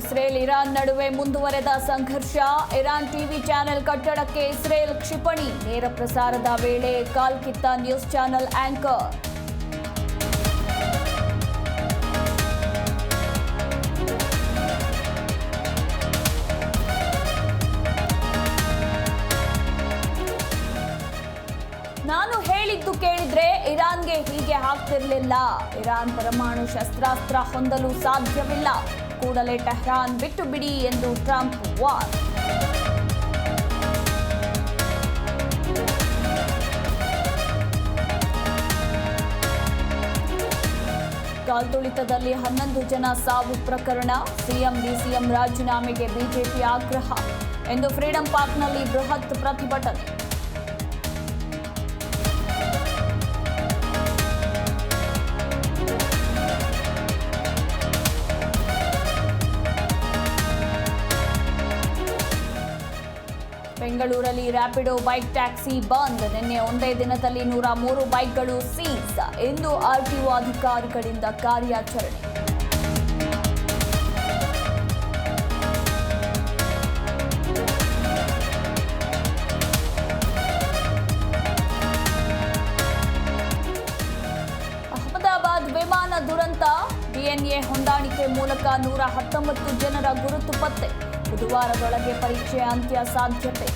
Israel Iran ನಡುವೆ ಮುಂದುವರೆದ ಸಂಘರ್ಷ. ಇರಾನ್ ಟಿವಿ ಚಾನೆಲ್ ಕಟ್ಟಡಕ್ಕೆ ಇಸ್ರೇಲ್ ಕ್ಷಿಪಣಿ. ನೇರ ಪ್ರಸಾರದ ವೇಳೆ ಕಾಲ್ಕಿತ್ತ ನ್ಯೂಸ್ ಚಾನೆಲ್ ಆಂಕರ್. ನಾನು ಹೇಳಿದ್ದು ಕೇಳಿದ್ರೆ ಇರಾನ್ಗೆ ಹೀಗೆ ಆಗ್ತಿರ್ಲಿಲ್ಲ. ಇರಾನ್ ಪರಮಾಣು ಶಸ್ತ್ರಾಸ್ತ್ರ ಹೊಂದಲು ಸಾಧ್ಯವಿಲ್ಲ. ಕೂಡಲೇ ಟೆಹರಾನ್ ಬಿಟ್ಟು ಬಿಡಿ ಎಂದು ಟ್ರಂಪ್ ವಾರ್. ಕಾಲ್ತುಳಿತದಲ್ಲಿ 11 ಜನ ಸಾವು ಪ್ರಕರಣ. ಸಿಎಂ ಡಿಸಿಎಂ ರಾಜೀನಾಮೆಗೆ ಬಿಜೆಪಿ ಆಗ್ರಹ ಎಂದು ಫ್ರೀಡಂ ಪಾರ್ಕ್ನಲ್ಲಿ ಬೃಹತ್ ಪ್ರತಿಭಟನೆ. ಬೆಂಗಳೂರಲ್ಲಿ ರ್ಯಾಪಿಡೋ ಬೈಕ್ ಟ್ಯಾಕ್ಸಿ ಬಂದ್. ನಿನ್ನೆ ಒಂದೇ ದಿನದಲ್ಲಿ 103 ಬೈಕ್ಗಳು ಸೀಸ್. ಇಂದು ಆರ್ಟಿಒ ಅಧಿಕಾರಿಗಳಿಂದ ಕಾರ್ಯಾಚರಣೆ. ಅಹಮದಾಬಾದ್ ವಿಮಾನ ದುರಂತ. ಡಿಎನ್ಎ ಹೊಂದಾಣಿಕೆ ಮೂಲಕ 119 ಜನರ ಗುರುತು ಪತ್ತೆ. ಬುಧವಾರದೊಳಗೆ ಪರೀಕ್ಷೆ ಅಂತ್ಯ ಸಾಧ್ಯತೆ.